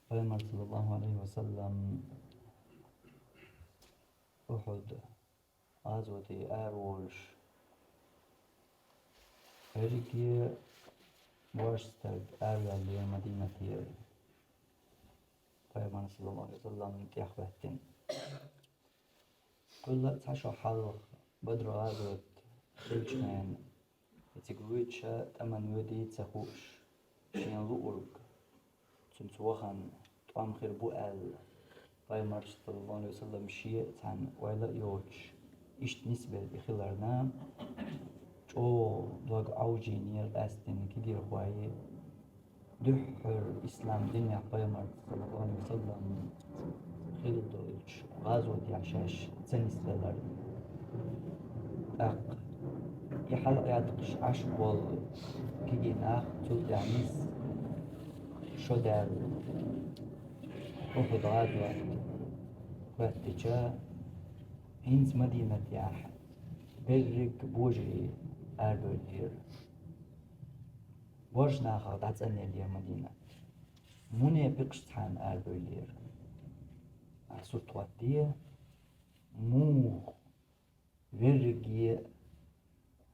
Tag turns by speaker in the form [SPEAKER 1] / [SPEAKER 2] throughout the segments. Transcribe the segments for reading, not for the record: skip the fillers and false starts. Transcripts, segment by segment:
[SPEAKER 1] Peygamber sallallahu aleyhi ve sellem Uhud gazveti erolmuş. Erki başta erlerliğe Medine'ye Peygamber sallallahu aleyhi ve sellem tiyahvettin. Kul taşo halq بدر غزوة خلجان تقويتشا تمن ودي تخوش شين لؤرق تنتوخن طعم خير بؤال Peygamber sallallahu aleyhi ve sellem şiye tan wayla yoch iş nisbel ikhilarna o dag awjinir astin kidir waye dühür İslam dünya Peygamber sallallahu aleyhi ve sellem khildoch gazwat yashash tanisbelar ak يحل يعتقش عشقول كي ناخ تود يعنيس شو دار أحد غادوة واتجاه هنز مدينة ياح برق بوجري أربولير بوج ناخر دعتني لي مدينة مني بقشتحان أربولير أحسو تواتيه مو vergi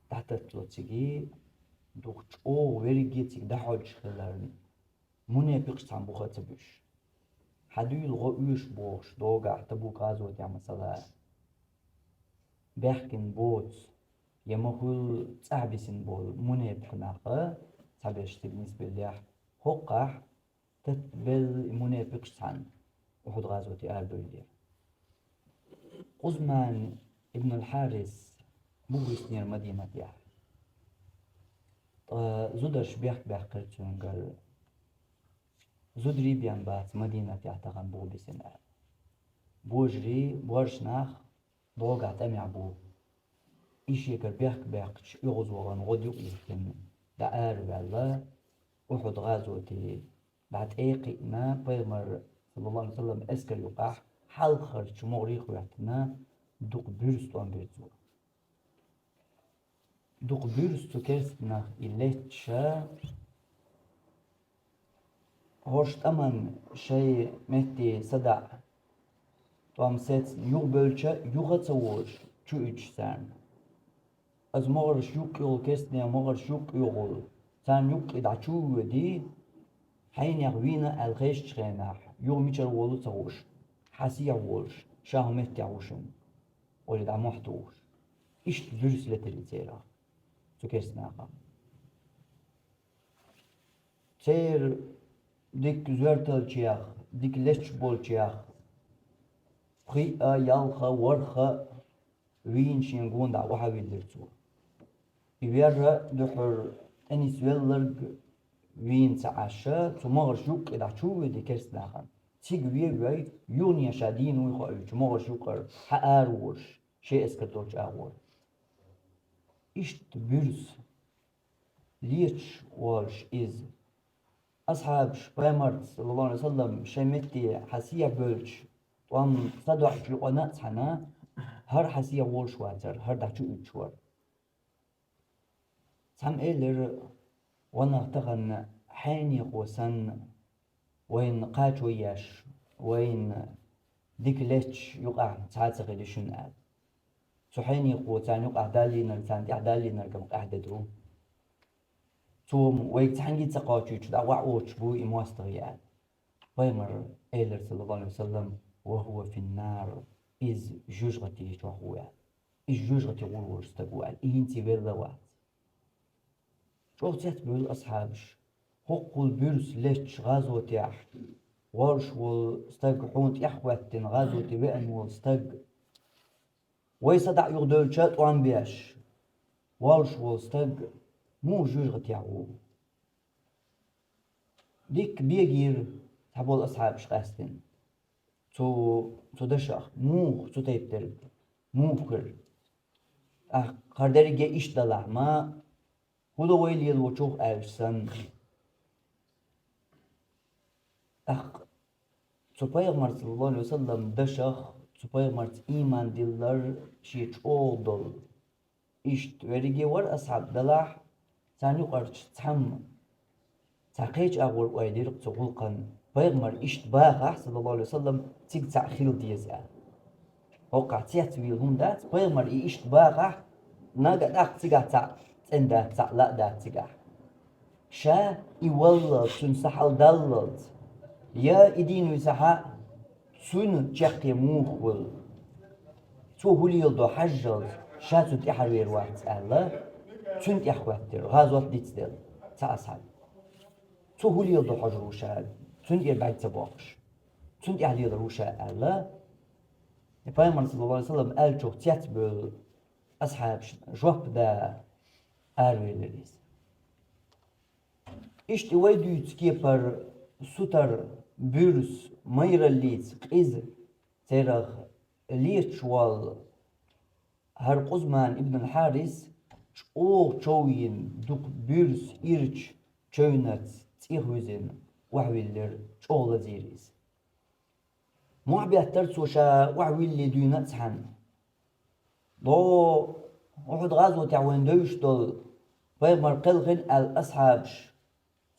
[SPEAKER 1] tahtatlotsigi duch o vergi tsig dahoj khlarni mune piqsam bukhatsabush hadul ghush bosh doga tabu qazot ya masala berkin bots yamahul tsabisin bol mune piqnaqa tabesh بالنسبه له hoqah tatbel mune piqsan uhud qazot arbuldir Uzman ابن الحارس بوغيس نير مدينة ياح زودش بيح قرتون قال زودري بيان بات مدينة ياح تغن بوغيسن بوجري بورشناخ بوغات امع بو إيش يكر بيح يغز وغن غد يقلقن دا والله وحد غازوتي بعد ايقنا بيغمر صلى الله عليه وسلم اسكر يقاح حال خرج مغريخ ويحتنا دوق بürstwan berzu. Duq bürstu kerstna illetcha horstaman şey metti sada tuam sets yug bölçe yugatsawoş chu üç sen. Az mogar şuk yol kerstne mogar şuk yol. Sen yuk ida chu wedi hayn yagwina al khesh chena yug michal wolu tsawoş. Hasiya woş shahmet yawuşun. ولد عم محتوش إيش تدرس لتريتيرا سكرسنا قام تير ديك زورتل تشياخ ديك ليش بول تشياخ خيئة يالخا ورخا وين شينغون دا وحاوي درتو يبيرا دحر أني سويلرق وين تعشى تمغر شوك إذا شو دي كرسنا قام تيج وياي يونيا شادين ويخوي مغر شوكر حقار وش شيء اسكتوش أول إشت بيرس ليش وش إز أصحاب بيمر صلى الله عليه وسلم شمتي حسيا بولش وام صدع في قناة حنا هر حسيا وش واتر هر دحشو إتشور سام إيلر وانا تغن حاني قوسن وين قاتو ياش وين ديك ليش يقع تعاتق لشن قال سحيني قوتان يقع دالي نرتان دالي نرقم قاعدتو توم ويتحنجي تقاتوش دا وعوش بو إمواستغيال بيمر إيلر صلى الله عليه وسلم وهو في النار إز جوجغتي جوهوال إز جوجغتي غلوش تقوال إنتي بيردوات شوف تيت بيقول أصحابش هقول بيرس ليش غازوت يح ورش والستق حونت يحوتن غازوت بأن والستق ويصدع يغدول شات وعن بيش ورش والستق مو جوجغت يعو ديك بيجير تحبول أصحاب شقاستن تو دشخ مو تو تيبتر مو فكر قردري جي إيش دلع ما هو ويلي الوشوخ أرسن Zu Peygamber sallallahu aleyhi ve sellem dışaq Zu Peygamber iman diller şiç oldul İşt verigi var ashab dalah Sen yuqarç tam تحقيق أول ويدير تقول قن Paygmar iştbağa sallallahu aleyhi ve sellem tig ta'khil diyezal. Oqa tiatwil hundat paygmar iştbağa naga dak tiga ta tenda ta la da tiga. Sha iwallad sun sahal dallad. Ya idinu saha sun çaqi muhul. Tuhul yılda hajjal sha tut ihrir waqt Allah. Sunt ihwattir gazwat ditsdel ta ashab. Tuhul yılda hajru sha sunt irbait sabaqsh. Sunt ihli rusha Allah. Peygamber sallallahu aleyhi ve sellem el çok tiyat böl ashab job da arveleriz. İşte vay düğüt kipar sutar bürs mayra lit qiz terah lit şwal her Quzman ibn al-Haris o çoğun duk bürs irç çoğunat tihuzin wahwiller çoğla ziriz. معبيات وشا وعوي اللي دينا تحن ضو وحد غازو تعوين دوش دول بيغمر قلقن الأصحابش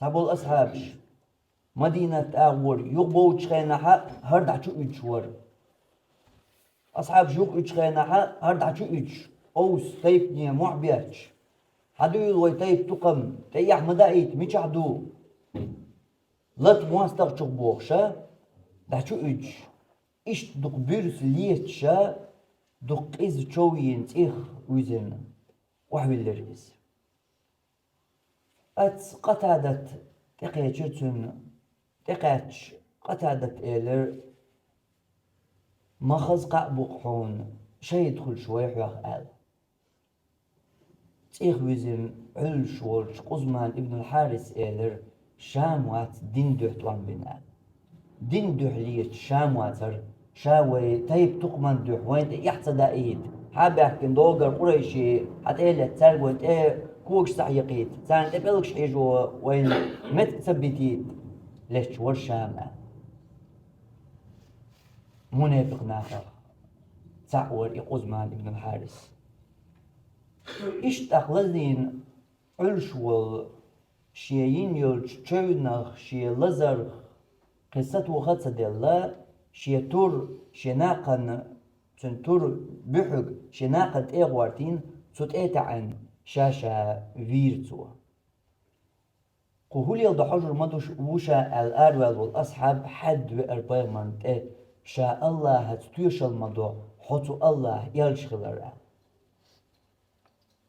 [SPEAKER 1] تابو الأصحابش مدينة أغور يقبو تشخينها هردع شو إتشور أصحابش يق إتشخينها هردع شو إتش أوس تيب نيا معبياتش هادو يلوي تيب تقم تيح مدائيت ميش عدو لط مواستغ شقبوخشا دع شو إتش إيش دق بيرس ليتشا دق إز شوين تيخ ويزن وحوي اللريز أت قتادت تقيتشتن تقيتش قتادت إيلر مخز قابقحون شي يدخل شوي حواخ آل تيخ ويزن علش ولش قزمان ابن الحارس إيلر شاموات دين دوحتوان بين آل دين دوحليت شامواتر شاوي تيب تقمن دوح وين يحصل دايد حاب يحكي دوغر قريشي حتى تسالبو انت كوكش صحيقيت سان تبلكش ايجو وين مت تثبتيت ليش ورشام منافق ناخر تعور يقزمان ابن الحارس ايش تخلزين علشول شيين يولش تشونخ شي لزر قصة وخطة ديلا شي تور شي ناقن تنتور بحق شي ناقن اغوارتين تسوت ايتا عن شاشة فيرتو قهول يلد حجر مدوش وشا الأروال والأصحاب حد وإرباغمان شاء الله هتتوش المدو حطو الله يلشغلر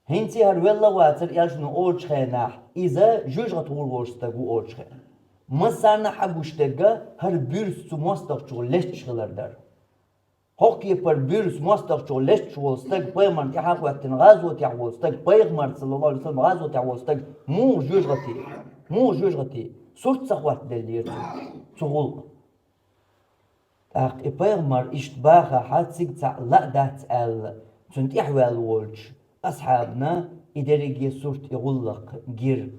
[SPEAKER 1] هنتي هرولا واتر يلشنو أولشخيناح إذا جوج غطور ورستاقو أولشخين مسارنا حبوشتاقا هر بيرس تو مستقشو لشغلر در حقي پر بيرس مستقشو لشغل استاق بايمان تحاق وقتن غازو تحول استاق بايغمار صلى الله عليه وسلم غازو تحول استاق مو جوج غطي صورت سخوات دلير تغول اق بايغمار اشتباخا حاتسيق لا دات ال تنت احوال وولج أصحابنا إداريجي صورت يغلق جير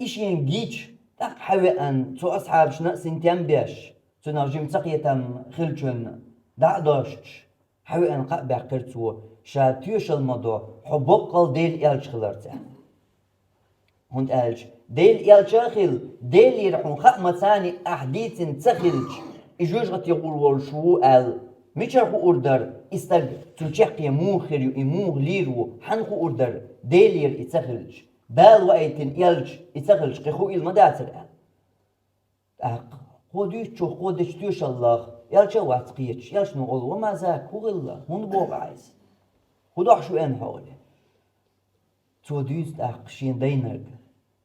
[SPEAKER 1] إشين جيش تق حوي أن تو أصحاب شنا سنتين بيش تو نرجم تقيتم خلجن دعداشت حوي أن قبع قرتو شاتيوش الموضوع حبوب قل ديل إلش خلرته هند إلش ديل إلش خل ديل يرحون خقمة ثاني أحديث تخلج إجوج غت يقول والشو ال ميشرخو أوردر استج ترجع موخر يموغ ليرو حنخو أوردر ديلير يتخلج بال وقتين يلج يتخلج قخو المداتر خوديش خودش تيش الله يلج واتقيتش يلج نقول وما ذاك هو الله هون بوق عايز خدوح شو أن حوله توديست أقشين دينرج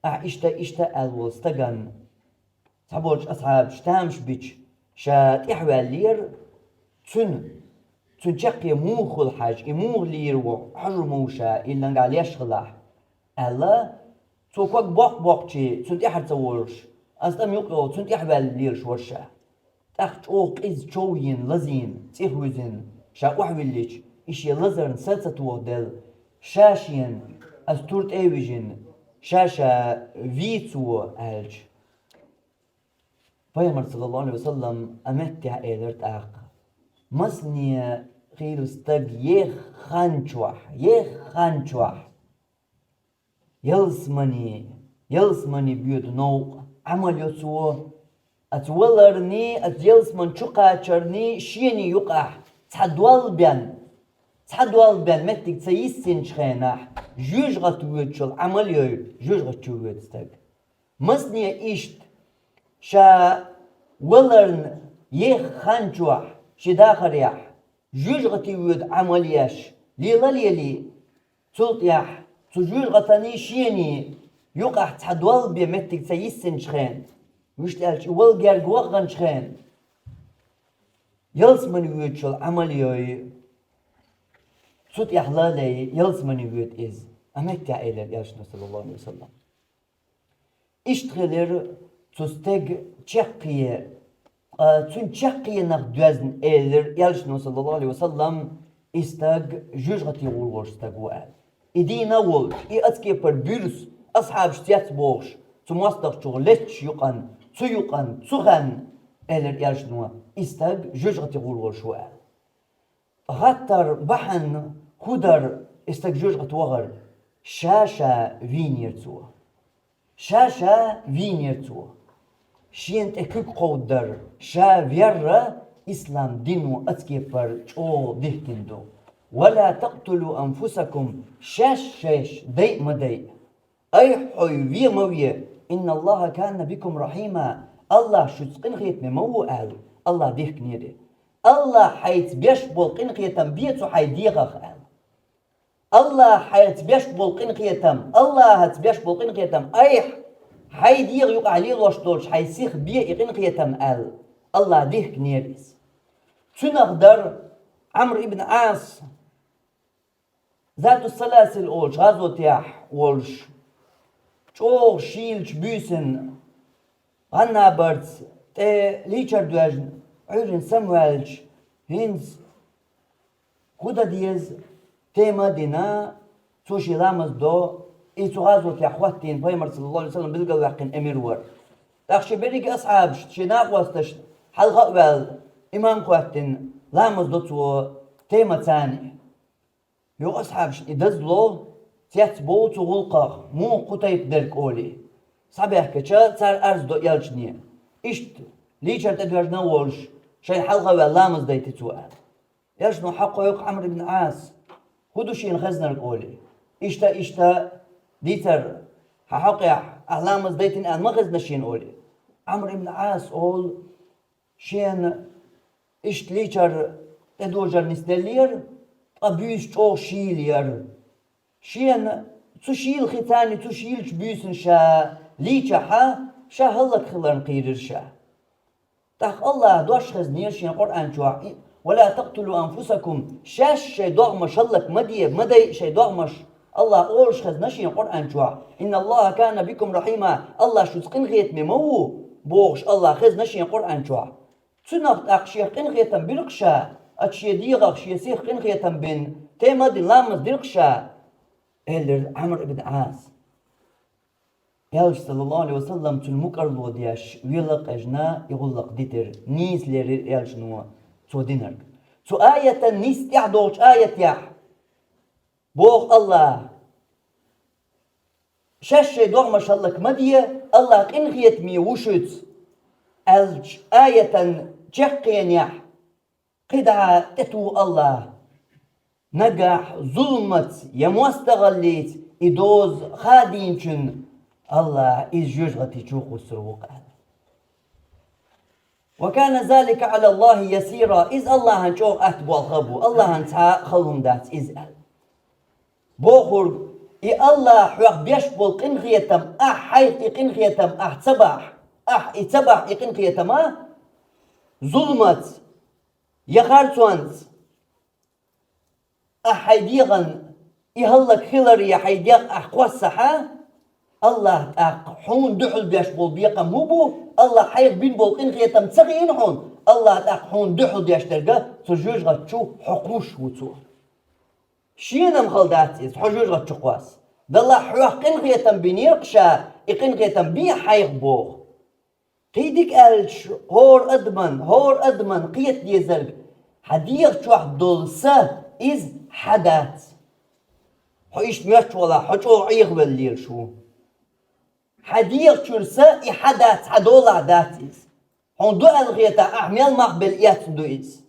[SPEAKER 1] إشتا الوستجن تبورج أصحاب شتامش بيتش شات إحوال لير تنشق يموخ الحاج يموخ ليرو حجر موشا إلا نقال يشغلح ألا توقق بوقشي تنت إحر تورش أصلا يقرأ تنت إحوال ليرش ورشا تخت أوق إز شوين لزين تيخوزين شا أحوليش إشي لزرن سلسة وغدل شاشين أستورت أيوجين شاشا فيتو ألج فيامر صلى الله عليه وسلم أمتع إيدرت أق مسنية غير استج يخ خانشوح يلسمني بيود نوق عمل يسوع أتولرني أتجلس من شقاشرني شيني يقع تحدوال بيان متك تسيسين شخيناح جوج غتويت شل عمل جوج غتويت استاق مسني إشت شا ولرن يخ خانجوح شداخر يح جوج غتويت عمل ياش ليلي تلت يح تجوج غتاني شيني يقع تحدوال بيان متك تسيسين شخين مش تقالش والجار جوغن شخين يلس من ويت شل عمل صوت إحلالي يلس من ويت إز أمك تعالى ياشنا صلى الله عليه وسلم إشتغلر تستج تشقية تشقية نخدوزن إلر ياشنا صلى الله عليه وسلم استج جوجتي غورش استجوال إدينا ولش أتكي بيرس أصحاب شتيات بوش تموستق شغلتش يقن تسخن إلر ياشنا استج جوجتي غورش وال غتر بحن خدر استجوج غتوغر شاشة فينيرتو شينت اكوك قودر شا فيرا اسلام دينو اتكيفر چو دهكندو ولا تقتلوا انفسكم شاش دي مدي اي حوي في موية ان الله كان بكم رحيما الله شتسقن خيت ممو قال الله دهك نيري الله حيت بيشبول قنقيتم بيتو حيديغخ قال الله حيت بيشبول قنقيتم الله هت بيشبول قنقيتم ايح حيديغ يقع لي لوشتولش حيسيخ بيه قنقيتم قال الله ديك نيريس تنقدر عمرو ابن عاص ذات السلاسل اولش غازو تياح ولش چوغ شيلش بيسن غنا برتس ليچر دوجن عيرن سموالش هينز كودا ديز تيما دينا توشي لامز دو إيتو غازو تيحواتين بايمر صلى الله عليه وسلم بلقوا يحقن أمير ور تاخشي بريق أصحابش تشيناق واستش حلقة وال إمام خواتين لامز دو تو تيما تاني يو أصحابش إدزلو تياتبو تغلقه مو قطيب درك أولي صباح كتشا تار أرز دو يالشنية إشت ليشر تدوجنا ولش شي حلقة واللامز دايتي توال يشنو حقه يق عمرو بن عاص هدو شين خزنر القولي إشتا ديتر حقه أهلامز دايتين أن ما خزنا شين قولي عمرو بن عاص قول شين إشت ليشر تدوجر نستلير أبيش تو شيلير شين تشيل ختاني تشيل بيسن شا ليشحا شا هلك خلان قيرر شا تاخ الله دوش خزنير شين قرآن جوا ولا تقتلوا أنفسكم شاش شي دغمش هلك مدي شي دغمش الله أولش خزنشين قرآن جوا إن الله كان بكم رحيما الله شو تقن غيت ممو بوغش الله خزنشين قرآن جوا تنقط أقشي قن غيتم بلقشا أتشي ديغ شي سيخ قن غيتم بن تيما دي لامز دلقشا إلر عمرو بن عاص يالش صلى الله عليه وسلم تلمكر لودياش ويلق أجنا يغلق ديتر نيس لير يالش نوا تو دينرك تو آية نيس يعدوش آية يح بوغ الله شاش دوغ ما شاء الله مدية الله قن غيت مي وشت الج آية جقين يح قدعة تتو الله نجح ظلمت يموستغليت إدوز خادينشن الله إز جوجغتي تشوخو السروق وكان ذلك على الله يسيرا إذ الله هنشوخ أتبو الخبو الله هنتعا خلهم دات إزأل بوخور إي الله حوق بيشبو القنخيتم حيث إقنخيتم تبح إتبح إقنخيتم ظلمت يخارتوانت حيديغن يهلك خلري حيديغ قوسحا الله حون دحل بيشبول بيقم هبو الله حيث بين بولقين خيتم تسغين حون الله حون دحل بيشترقه تجوج غتشو حقوش وتو شينم خلدات إز حجوج غتشو قواس بالله حوقين خيتم بنيرقشا إقين خيتم بي حيث بوغ قيدك ألش هور أدمن قيت ديزرق حديغ شوح دولسة إز حدات حيش ميش ولا حجو عيغ بالليل شو حديق شرسا إحدات حدولا داتيز هون دو الغيتا أحمل مقبل ياتدو إز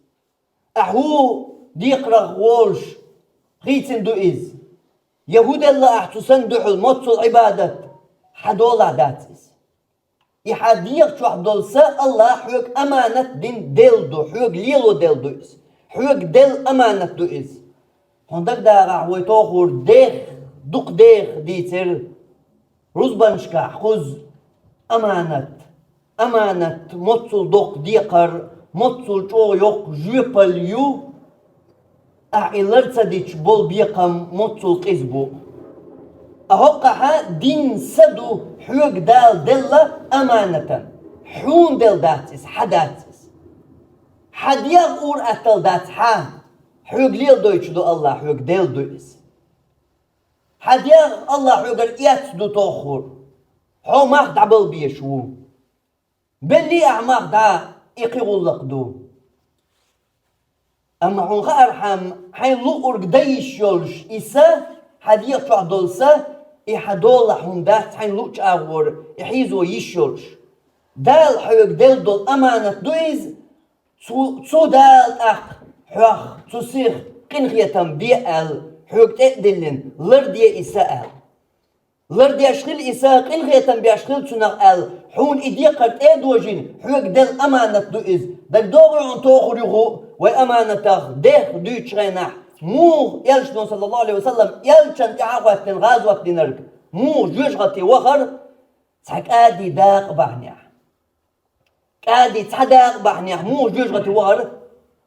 [SPEAKER 1] أحو ديق رغولش غيتن دو إز يهود الله أحتسن دو الموت العبادة حدولا داتيز إحديق شو حدولسا الله حيوك أمانة دين دلدو حيوك ليلو دلدو إز حيوك دل أمانة دو إز هون دك داغا ويتوخور ديخ دوق ديخ ديتر رزبانشكا خذ أمانة موتسل دوق ديقر موتسل جو يوق جيبال يو أعيلرتا ديش بول بيقام موتسل قزبو أهوقها دين سدو حيوك دال دلا أمانة حون دل داتس حداتس حدياغ أور أتل دات حيوك ليل دويش دو الله حيوك دل دويس حدياغ الله حيوك الإيات دو توخور حو ماخ دعبل بيشو بلي أعماق دا إقيغلق دو أما حون أرحم حين لقر قديش يولش إسا حديق شو عدولسا إحدول حون دات حين لقش أغور إحيزو يشولش دال حيوك دل دول أمانة دويز تسو دال أخ حوخ تسيخ قنخيتم بيئل حيوك تقدلن لردية إساءل لردي أشخيل إساق إلغيتن بأشخيل تنغ أل حون إديقت إدوجين حيوك دل أمانة دوئز دك دوغي عن توخر يغو وأمانة ديخ دويتش غيناح مو يلشنو صلى الله عليه وسلم يلشن تعاقوة غازوة نرق مو جوشغتي وخر تحك آدي داق بحنيح آدي تحداق بحنيح مو جوشغتي وخر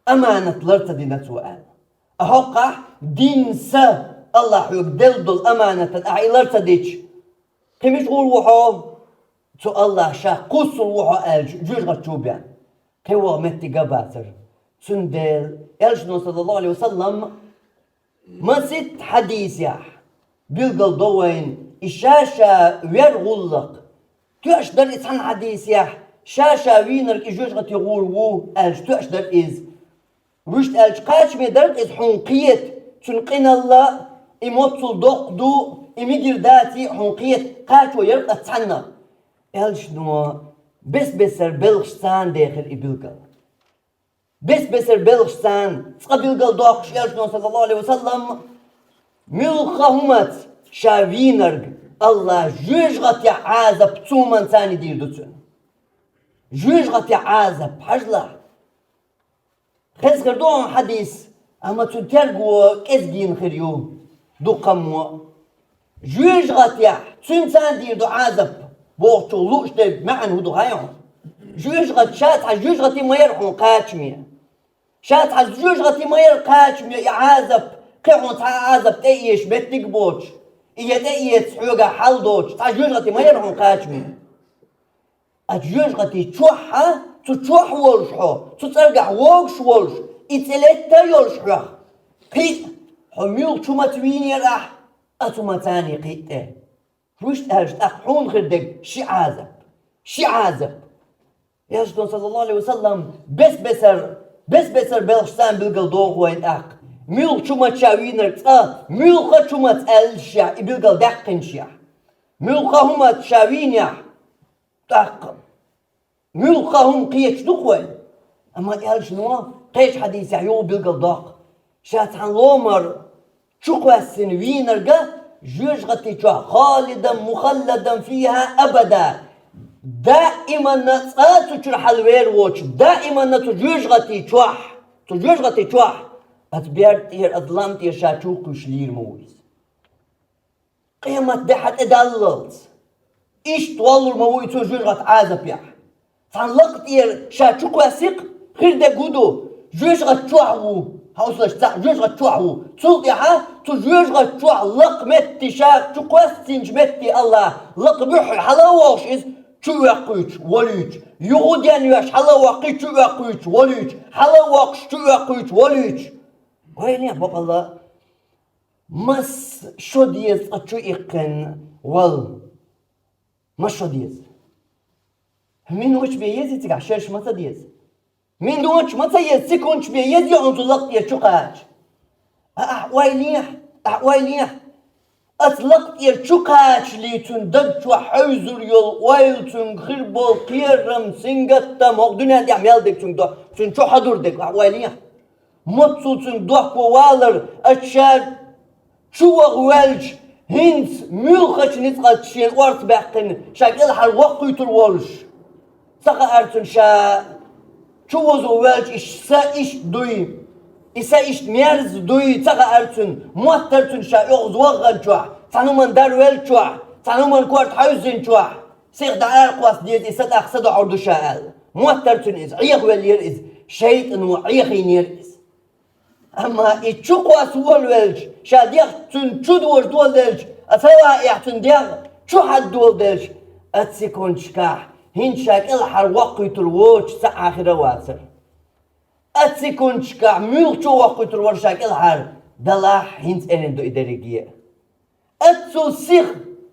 [SPEAKER 1] أمانة لرتدي نتسوأل أحقح دين سا الله حيوك دلدل أمانة أعيلرتا ديش كميش غول وحو تو الله شا قصر وحو ألج جوش غتشوبيان كيوغ متي قباتر سندل يلشنو صلى الله عليه وسلم ما ست حديث ياح بيلقل دوين الشاشة وير غلق تو أشدر إتحن حديث ياح شاشة وينرك إجوش غتيغول وو ألج تو أشدر إز وشت ألج قاش ميدرك إز حنقيت تنقين الله إموتل دو إميجر داتي حنقية قاتو يرقى تحنا إلشنو بسر بلغشتان داخل إبلغل بسر بلغشتان تقبلغل دوخش إلشنو صلى الله عليه وسلم ملخهمت شاوينرغ الله جوجغت يعازب تومن ثاني دير دوتون جوجغت يعازب حجلة خزخر دوان حديث أما تنترقوا كزجين خريو دو قمو جوج غاتيا تنسان دير دو عازب بوغتو لوش دي معن هدو غايون جوج غات شاتح جوج غاتي ما يرحون قاتشمية شاتح جوج غاتي ما يرقاتشمية يعازب قيحون تعازب تأيش بيتك بوش إيا تأيش حوغا حال دوش تع جوج غاتي ما يرحون قاتشمية أجوج غاتي تشوحها تشوح ولشحو تترقح ووغش ولش إتلتا يولشحو قيت حميل شو ما تويني راح أتوما تاني قيته روشت أرشت أخحون خردك شي عازب ياشتون صلى الله عليه وسلم بسر بلغشتان بلغل دوغ وين أخ ميل شو ما تشاوينر ميل خا شو ما تألشع بلغل دقنشع ميل خا هما تشاوينيح دق ميل خا هم قيتش دوغوين أما يالش نوا قيش حديث يحيو بلغل دوغ شاتحان لومر شقواسن وينرقا جوجغتي خالدا مخلدا فيها أبدا دائما نتساتو تشرح الوير ووش دائما نتو جوجغتي تشوح أتبيرتير أظلامتير شاتوكو شلير مويز قيمة دحت إداللت إيش توالر موي تو جوجغت عازب يح تنلقتير شاتوكو أسيق خير دا قودو جوجغت تشوحو هاوسلاش تاع جوج غتشوحو تسوطي ها تو جوج غتشوح لق متي شاك تو قوسينج متي الله لق بحر حلاوش إز شو يقيتش وليتش يغوديان ياش حلاوقي شو يقيتش وليتش حلاوقش شو يقيتش وليتش وين يا بابا الله مس شو ديز أتشو إقن وال ما شو ديز مين وش بيزي تقع شرش متى ديز مين دوش متى يسكنش بيدي عنده لقط يشقاش أحواليح أطلقت يرشقاش ليتون دجوا حوزر يول ويلتون خربول قيرم سنجتا مقدنا دي عميال ديك تون دو تون شو حضور ديك ويليا مطسو تون دوح والر أتشاد شو غوالج هنس ملخش نتقل تشين وارت بحقن شاكل حر وقيت الولش ساقا أرتون شا شو غوالج إش سا إش دوي İsa iş miyerz duyu taka ertün, muhattertün şa yoğuz vağgan çuah, tanıman darvel çuah, tanıman kuart hayuzin çuah, seyh da'ar kuas diyet isa taksa da ordu şa'al, muhattertün iz, iyah vel yer iz, şeytan ve iyahin yer iz. Ama içu kuas vol velj, şa diyah tün çu duvar duval delj, atawa iyahtün diyah çu had duval delj, atsikon şkah, hinşak ilhar vaqitul voç sa ahire vasır. أتسكون شكا ميلشو وقت الورشاك الحر دلاح هنس أنندو إداريجية أتسو سيخ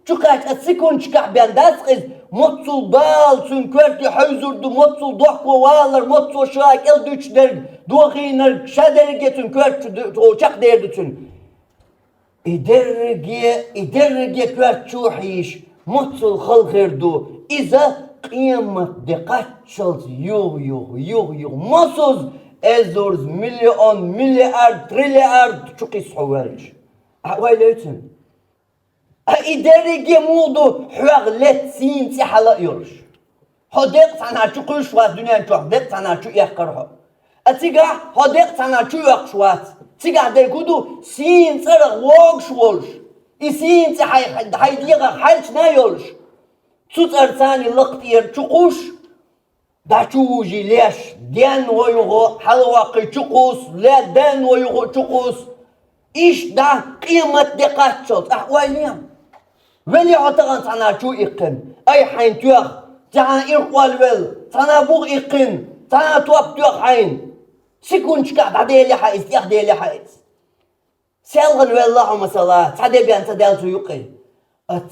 [SPEAKER 1] شكاك أتسكون شكا بيان داسقز مطسو بال سن كورتي حوزر دو مطسو دوحكو والر مطسو شاك الدوش درد دوخينر شادرجة سن كورتي دوشاك ديردو سن إداريجية كورت شوحيش مطسو الخلخير دو إذا قيمة دقات شلز يو مصوز ezors milyon milyar trilyar çok ishuvelj awayletun idarige mudu hwaglet sin si hala yorsh hodek sana çok şwat dünya çok dek sana çok yakarho atiga hodek sana çok yakşwat tiga de gudu sin sarag wog shwolsh isin si haydiga halch na yorsh tutar tani laqtir çukuş دعشوجي ليش دين ويغو حلوقي تشقوس لا دين ويغو تشقوس إيش دا قيمة دقات شوت أحواليهم ولي عطغان تانا شو إقن أي حين توخ تانا إرقوال ويل تانا بوغ إقن تانا تواب توخ حين سيكون شكا بعدي لي حايز يخدي لي حايز سيلغن والله مثلا تعدي بيان تدال تو يقي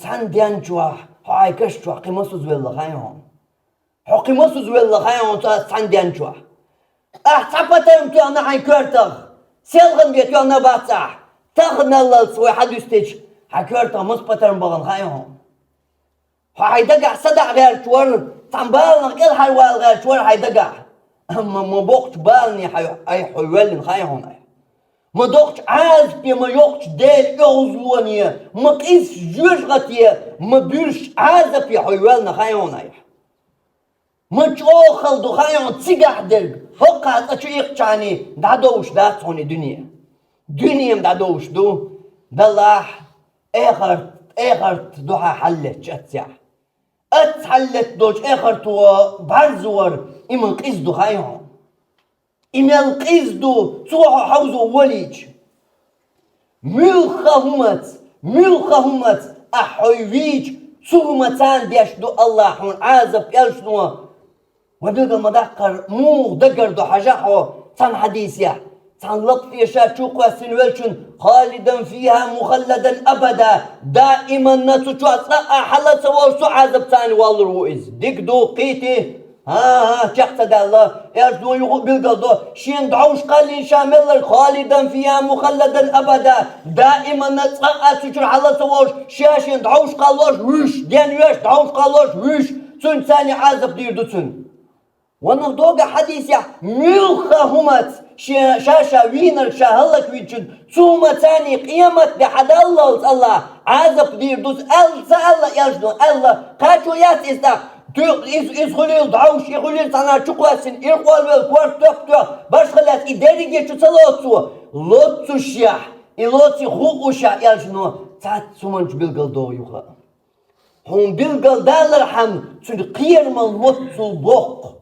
[SPEAKER 1] تان ديان جواح هاي كش جواح قيمة والله هايهم حقيمة سوزويلا خيان تانديان جوا تعبتهم تو أنا حين كرتغ سيلغن بيت تو أنا باتح تاخذنا الله سوي حد يستيج حكرتغ مصبتهم بغن خيانهم هيدقع صدع غير شور تنبالنا كل حيوان غير شور هيدقع أما ما بوقت بالني أي حيوان خيانهم ما دوقش عاز بي ما يوقش ديل يغزوانية ما قيس جوجغتية ما بيرش عاز بي حيوان خيانهم مش أخل دخان تسيجح درج فقط أشيء يعني دعوش دات هوني دنيا دعوش دو دلاح آخر دوها حلت أتسع أتحلت دوش آخر تو برزور إمن قيس دخانهم إمن قيس دو صوح حوزو وليج ملخهمت أحويج سومتان ديش دو الله حون عازب يلشنو وبيلقى المدقر مو دقر دو حاجحو تان حديثيا تان لطفي شاچوقوا سنوالشن خالدا فيها مخلدا أبدا دائما ناسو شو أصلاء حلا سوال سو عذب تاني والله روئز ديك دو قيتي ها شخصة دا الله ايش دو يقول بيلقى دو شين دعوش قالين شامل خالدا فيها مخلدا أبدا دائما ناسو شو حلا سوال شاشين دعوش قالوش وش دين يوش دعوش قالوش وش سن ثاني عذب دير دو سن ونخدوغا حديث يا ملخا همت شاشا وينر شاهلك ويتشن ثم ثاني قيامت بحد الله عازب دير دوس الله يجدو الله قاتو ياس إستا إزغليل دعوش إغليل سانا شقواسين إرقوال والكوار توق باش خلاص إداري جيشو سلوتسو لوتسو شيح إلوتسي خوقو شاح يجنو تات سومنش بلغل دو يوخا هم بلغل دالر حم تن قيرم اللوتسو بوق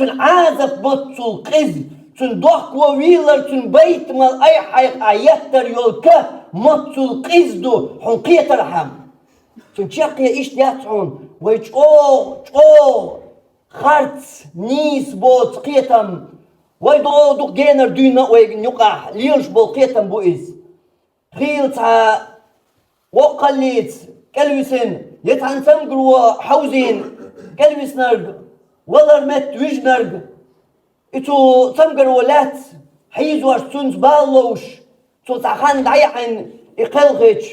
[SPEAKER 1] تن عازب مطسو القز تن دوخ وويلر تن بيت مال أي حيق آياتر يولكه مطسو القز دو حن قيتر حم تن شاقيا إيش دياتعون ويجو خارت نيس بوت قيتم ويدو دوق جينر دينا ويقع ليرش بو قيتم بو إز خيلتا وقليت كلوسن يتعن سمقروا حوزين كلوسنرق والله مت ويجنرج إتو تمجر ولات حيز واش تونس بالوش تو تاخان دعيحن يقلغش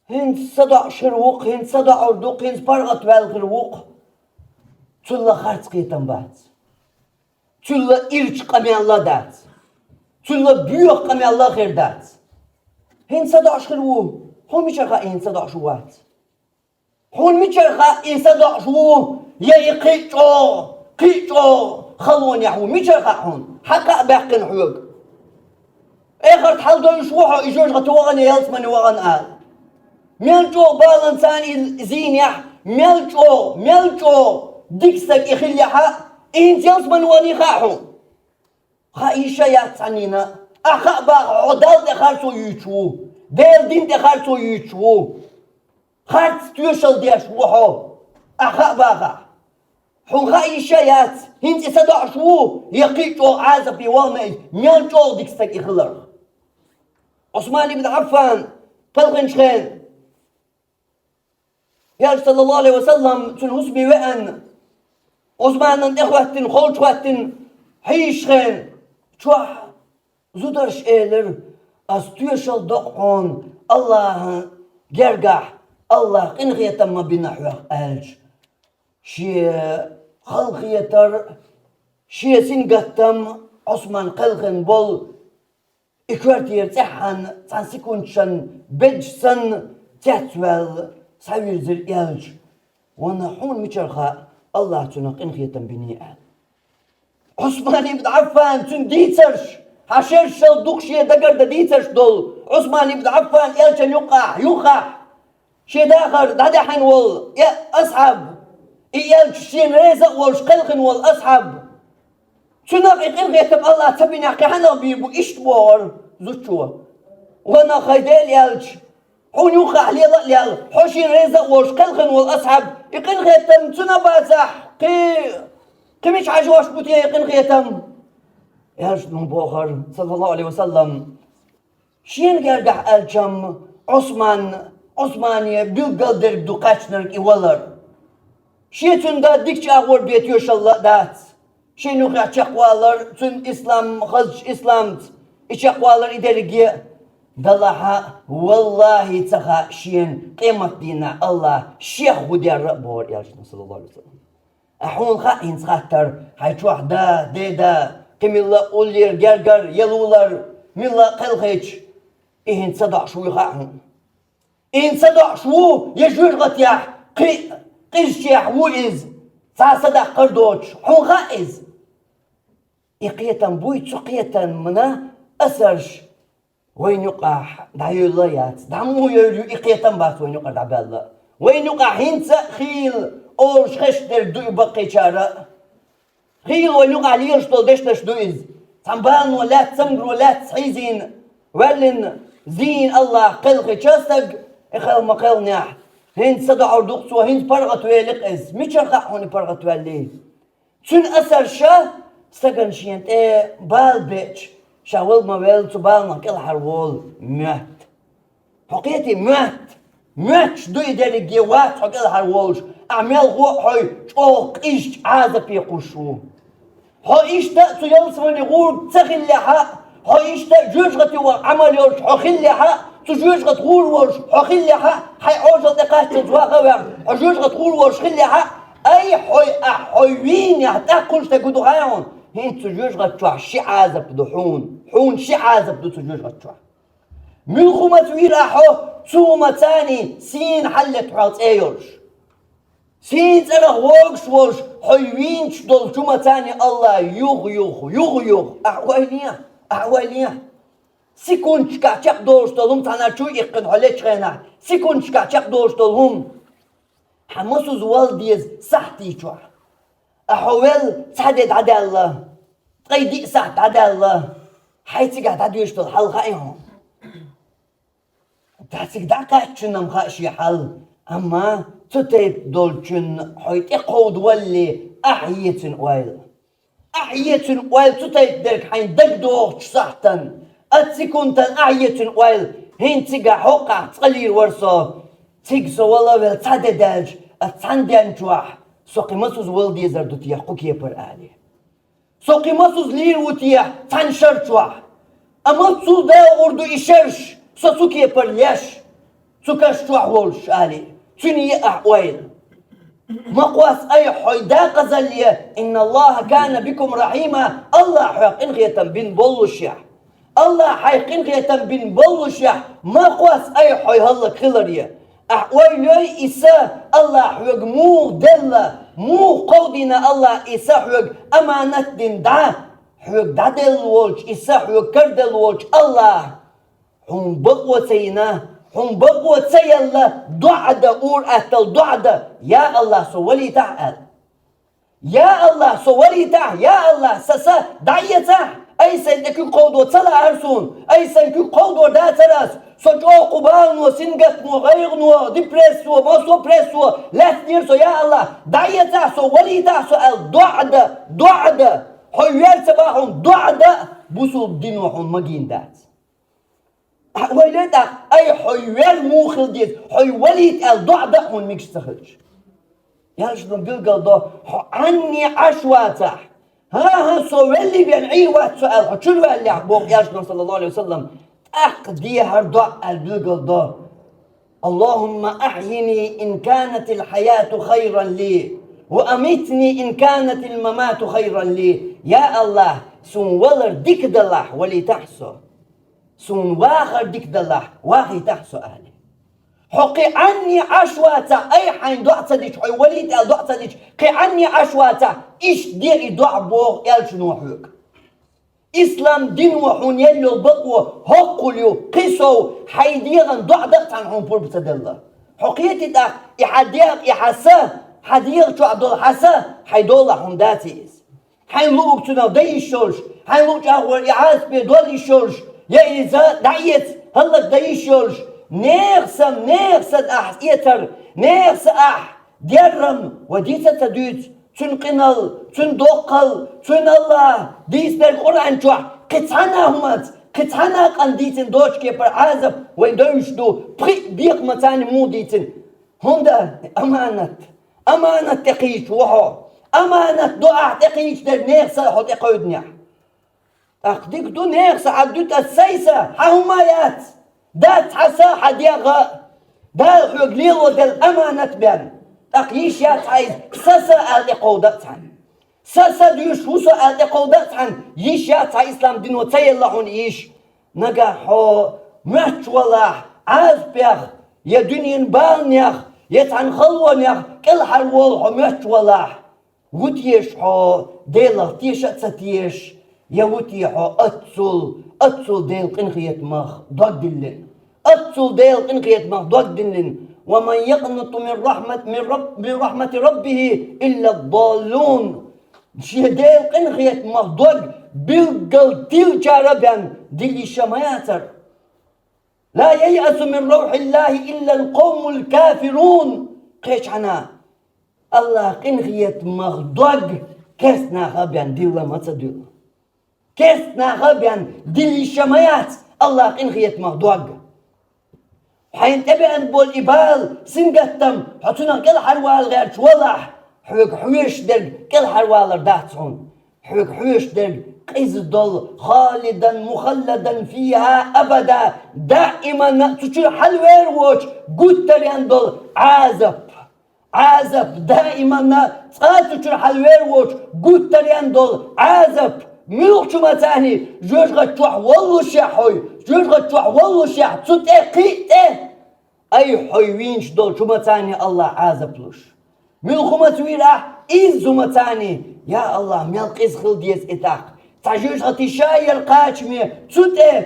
[SPEAKER 1] هند صدع شروق هند صدع عردوق هند برغت والغروق تلا خارج قيتم بات تلا إرج قمي الله دات تلا بيوخ قمي الله خير دات هند صدع شروق هون ميشرخا هند صدع شوات هون ميشرخا هند صدع شو يا قيتو خلون يحو ميشرخا هون حقا باقين حوق اخر تحل يشوحو يجوج غتوغن يلسمن وغن آل ملجو بالنساني زينيح ملجو ديكستك إخليحا إنت يلسمن واني خاحو خايشة ياتسانينا أخا باق عدال دخارسو يوچو ديل دين دخارسو يوچو خارس تيوشل ديشوحو أخا باقا حون خايشة يات هنت يصدع شو يقيتو عازبي والمي ملجو ديكستك إخلر عثمان بن عفان طلقن شخين يا صلى الله عليه وسلم تن حسبي وأن عثمان إخواتن خلشواتن حيشخين شوح زودرش إيلر أستيشل دقون الله جرجح الله قنخية ما بنحوه ألج شي خلقيتر شي سنقتم عثمان قلقن بول إكوارتير تحن تنسيكونشن بجسن تحتوال سوير زر يلج وانا حون ميشرخا الله تنق انخيتم بنيئة عثمان بن عفان تن ديترش حشرش الدوخشي دقر دا ديترش دول عثمان بن عفان يلجن يقع شي داخر دا حين وال يا أصحاب يلج شين ريزق والش قلقن والأصحاب تنق انخيتم الله تبين حنا بيبو إشتوار زوتشوا وانا خيدال يلج حون يوقع ليال حوشين رزق وش قلقن والأصحاب يقن خيتم تنا بازح قميش عجواش بوتيا يقن خيتم يالج نبوخر صلى الله عليه وسلم شين قرقح الجم عثمانية بيقل درق دوقاتشنرك إولر شيتون دا ديكش أغور بيت يوش الله دات شين يوقع تشاقوالر تن إسلام خزج إسلامت إشاقوالر إدرقية دلها والله تخا شين قيمة دينا الله شيخ وديار ربور يا صلى الله عليه وسلم أحون خاين خاطر حيتوح دا قيم الله أولير جرجر يلولر ملا قلقيش إهن صدع شو يخاهم إن صدع شو يجور غتياح قيش يح وإز صدع قردوش حون خائز إقيتا بويت سقيتا منا أسرش وين يقع دعيو الليات دعمو يريو إقيتن بات وين يقع دعبالله وين يقع هنسا خيل أورش خشتر دو يبقي شارع خيل وين يقع ليرشتول دشتش دويز تنبالن ولا تسمر ولا تسحيزين ولن زين الله قلقي شاستق إخل مقال ناح هنسا دعور دقسوا هنس برغت ويلق إز ميشر خاحوني برغت ويلي تون أسر شا سقن شينت بال بيتش شاول ما ويل تبالنا كل حرول مات حقيقتي مات شدو يدري جوات حق كل حرولش أعمل هو حي شوق إيش عازب يقشو هاي إيش تا سيلسمني غور تخليها هاي إيش تا جوجتي وعمل يرش حخليها تجوجت غور ورش حخليها هاي عوجة دقات تزواغ جوجت غور ورش خليها أي حي وين يحتاج تقولوا هايون هين تجوج غتشوح شي عازب حون شي عازب دو تجوج غتشوح من خمة ويراحو ثم تاني سين حلت حالت ايورش سين تنغ ورش حيوين شدول ثم تاني الله يوغ أحواليا سيكون شكاك دورش دولهم تانا شو يقن حلت خينا سيكون شكاك دورش دولهم حمسو زوال ديز صحتي شوح أحوال تعدد عدا الله قيدي ساعت عدا الله حيتك عداديش في الحل خايهم تحسك دعكاتشن مخاشي حل أما تتيب دولشن حيت إقود ولي أحيتن ويل تتيب درك حين دق دوغش صحتن أتسكونتن أحيتن ويل هين تيقا حوقع تقلير ورسو تيقسو والله ويل تعددالج أتساندان جواح سوقي مسوز ولدي زردو تيح قوكي بر آلي سوقي مسوز لير وتيح تنشر جواح أما تصو دا أردو إشرش سوكي بر ليش سكشتوح ولش آلي تني أحويل مقواس أي حيدا قزلية إن الله كان بكم رحيما الله حيقين غيتا بين بولشيح الله حيقين غيتا بين بولشيح مقواس أي حي هلا كلرية أحويلي إسا الله حيق مو دلة مو قودنا الله إسا حيق أمانة دين دا حيق دادل وولش إسا حيق كردل وولش الله هم بقوة سينا هم بقوة سيلا دعدة أور أتل دعدة يا الله سولي تعال يا الله سولي تعال يا الله سسا دعية أي سنكي قود وصلا أرسون أي سنكي قود وداترس سجو قبان وسنجت وغيغن ودبرس ومصو برس ولاتنيرسو يا الله دعية سولي تعال سؤال دعدة حيوال سباحهم دعدة بوسو الدين وحن مجين دات ولدك أي حيوان موخل ديت حيوليت الضعدة هون ميكش تخرج يا شنو بيلقى ده عني عشواته ها سؤالي بين عيوات سؤال شنو اللي عبوك يا شنو صلى الله عليه وسلم أقدي هردع البيلقى ده اللهم أحيني إن كانت الحياة خيرا لي وأمتني إن كانت الممات خيرا لي يا الله سن ولر ديك دلح ولي تحسو سون واخر ديك دلح واخي تحسو أهلي حقي عني عشواتا أي حين دعتا ديش حي وليد أل دعتا ديش قي عني عشواتا إيش ديري دع بوغ يال شنو حيوك إسلام دين وحون يلو بقوة هقليو قيسو حيديغن دع دقتان حون بور بتدلله حقيتي دا إحاديغ إحاسا حديغ شو عبد الحسا حيدولة حون داتيز حين لوك تنو دي الشولش حين لوك أغور إعاس بيدول الشولش يا إذا دعيت هلا دايشولش نيرسم أح يتر نيرس أح ديرم وديتا تدوت تنقنل تندقل تن الله ديس بالقرآن جوع قطعنا همات قطعنا قنديتن دوش كيبر عازب ويدوش دو بيق متاني موديتن هندا أمانة تقيش وحو أمانة دعاء تقيش در نيرس حد يقودنيا أقديك دون هيرس عدوت السيسة حهمايات دات حسا حديغة دال حقليل ودل أمانة بان أقيش يات عايز ساسا أهل قودت عن ساسا ديوش وسو أهل قودت عن يش يات عايز إسلام دين وتي اللهون إيش نجاحو مهج والله عاز بيخ يا دنيا بالنيخ يتعن خلونيخ كل حلول حو مهج والله وتيش حو ديلا تيش أتساتيش يوتي حو أتصل ديل قنخية مخ ضد دلن أتصل ديل قنخية مخ ضد دلن ومن يقنط من رحمة ربه إلا الضالون شي ديل قنخية مخ ضد بيلقل تيل جاربان ديل شماياتر لا ييأس من روح الله إلا القوم الكافرون قيش عنا الله قنخية مخ ضد كسنا خبيان ديل ما تدل كيسنا غبيان دل الشمايات الله قنخيت مغدوغ حين تبعن بول إبال سنقتم حتونا كل حروال غير شوالح حوك حويش درق كل حروال داتهم حوك حويش درق قيز دول خالدا مخلدا فيها أبدا دائما تشير حلوير ووش قوتريان دول عازب دائما تشير حلوير ووش قوتريان دول عازب ملوك شو متاني جوج غتوح والله شحوي جوج غتوح والله شح تتقيته أي حيوينش دول شو متاني الله عازبلوش ملوك متويرة إزو متاني يا الله ملك إزخل ديز إتاق تجوج غتشاير قاچمي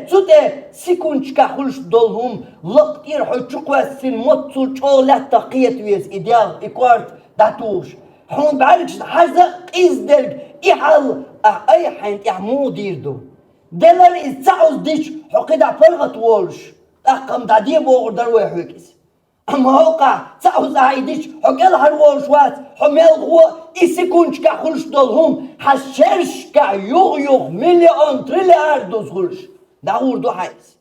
[SPEAKER 1] تته سيكونشكا خلش دولهم لقتير حجوك واسين مطل شولات تقيت ويز إديال إكوارت داتوش حون بعرفش حاجة إزدرق إحال أي حين إحمو ديردو دلر إستعوز ديش حقيد عفرغة وولش أقام داديه بوغدر ويحوكيس أما هوقع تعوز عايديش حقيد هالوولش وات حميل غو إسيكونش كخلش دولهم حشرش كيوغ مليون تريليار دوز خلش داور دو حيز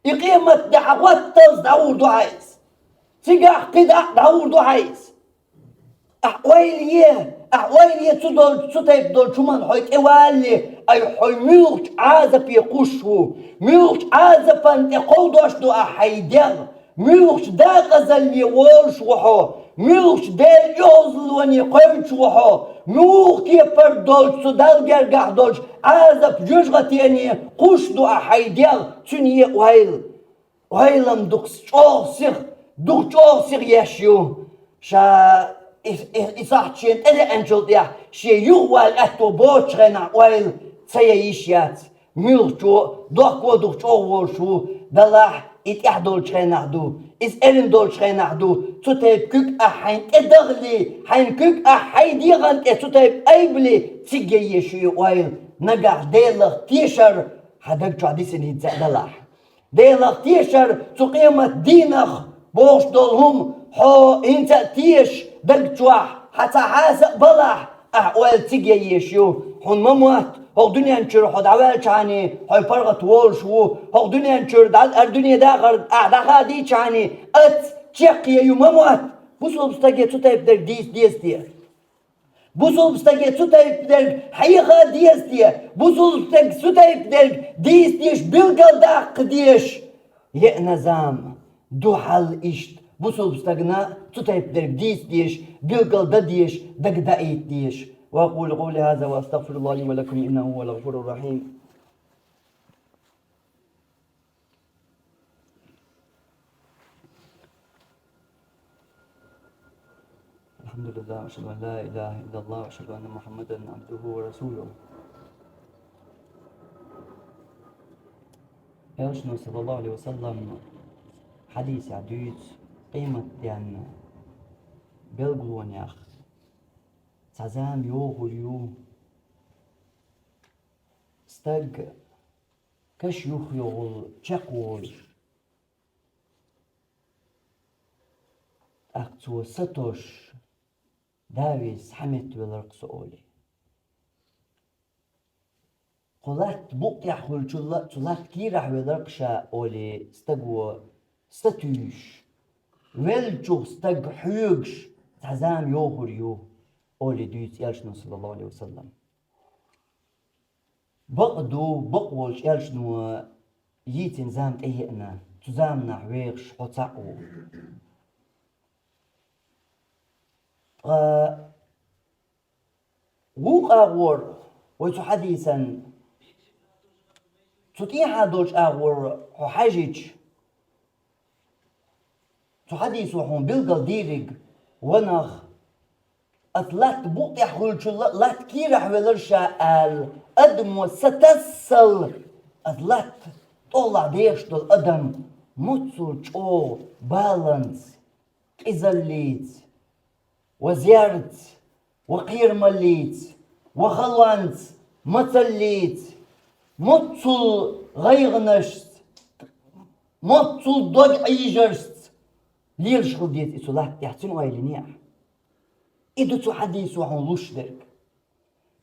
[SPEAKER 1] إقيمة دعوات تلز داور دو حيز سيقا قدع داور دو حيز أحواليه تدول دول شمان حيك إوالي أي حي ملوك عازب يقوشو ملوك عازب أن يقودوش دو أحيدر ميوش دا غزل يولش وحو ميوش ديل يوزل وني قيمش وحو ميوخ كيبر دولش سودال جرقع دولش عازب جوجغتيني قوش دو أحيديغ تنية وهيلم دوك شوصيغ يشيو شا إصاحتشين إلي أنجل ديا شي يوال أتو بوشغنا ويل تسييشيات ميلشو دوكو دوكشو وشو دلاح إتيح دولشغنا دو إس إلين دولشغنا دو تتيب كوك أحين إدغلي حين كوك أحيديغان تتيب أيبلي تيجي يشيو ويل نقع ديلغ تيشر هدك شو عديسين هيتزا دلاح ديلغ تيشر تقيمة دينخ بوش دولهم حو انت تيش دقتوح حتى حاسق بلح احوال تيجي يشيو حون مموت هو دنيا نشر حد عوال شاني هاي فرغت وولشو هو دنيا نشر دال الدنيا داخل اعداها دي شاني تشقي يو مموت بوصل بستاجي تتايب در ديس دي بوصل بستاجي تتايب در حيخا ديس دي بوصل بستاجي تتايب در ديش بلقل داق ديش يأنزام دو حل إشت بوصل بستغنا تتايب در ديش بلقل دديش دقدائيت ديش وأقول قولي هذا وأستغفر الله لي ولكم إنه هو الغفور الرحيم. الحمد لله وأشهد أن لا إله إلا الله وأشهد أن محمدا عبده ورسوله. يرشنا صلى الله عليه وسلم حديث عديد قيمة يعني بلغون يا أخ تعزام يوغل استق كش يوغل تشقول أختو ستوش داويس حمت ولرقص أولي قلت بقيا خل تلات كيرح ولرقشا أولي استقو ستوش ولجو استق حيوغش تعزام يوغل أولي دويت يالشنو صلى الله عليه وسلم بقولش يالشنو ييتن زامت أيئنا تزامنا حويغش حطاقو وقاغور ويتو حديثا تطيح دولش اغور حاجج تحديث وحون بلغل ديرق ونخ أطلات بوطي حولش لات كيرح ولرشا الأدم ستسل أطلات طلع ديش دول أدم متصل شو بالانس إزاليت وزيارت وقير مليت وخلوانت متليت متصل غيغنشت متصل ضج عيجرست ليش خديت إسولات يحسن ويلنيح إدو تحديث وحن لشدك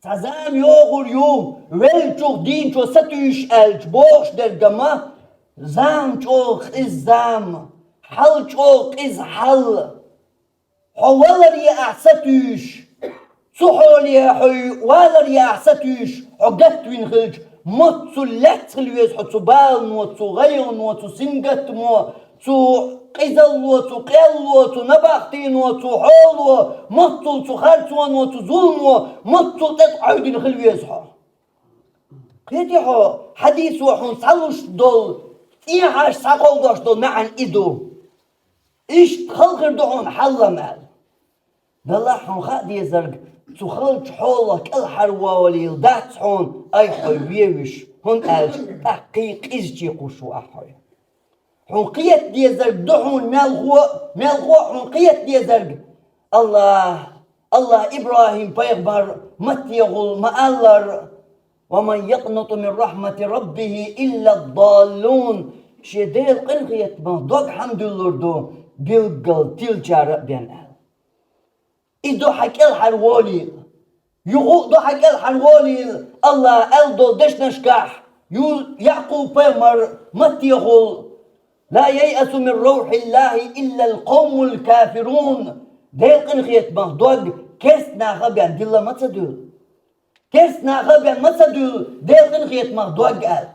[SPEAKER 1] تعزام يوغل يوم ولجوغ دين شو ستوش ألج بوش درقما زام شوخ إزام حل شوخ إز حل حوالر يا أحساتوش صحول يا حي والر يا أحساتوش عقدت وين خلج متصو لتخلويز حتو بالنو تو غيرنو تو سنقتمو تو قزلو تو قلو تو نبختينو تو حولو متصو تو خرطوانو تو ظلمو متصو تتعودين خلويز حا قيتي حا حديث وحن صلوش دول إيحاش ساقل داش دول معن إدو إيش تخلقر دعون حلا مال دالله حن خاد يزرق تخلج حولك الحرواولي دات حون أي حويوش هن ألج تحقيق إزجي قشو أحوي حن قيت ديزرق دعون مالغو حن قيت ديزرق الله إبراهيم بيغبر متيغل مألر ومن يقنط من رحمة ربه إلا الضالون شديل قنقيت ما دوق حمد الله بيلقل تيلجار بين أهل إدو حكي الحرولي يغو حكي الحرولي الله ألدو دش نشكح يعقوب بيمر متيغل لا ييأس من روح الله إلا القوم الكافرون ديل قنقيت ما دوق كيسنا غبيان دي الله ما 'Kes na gaben masadul delgin giet mag doag al.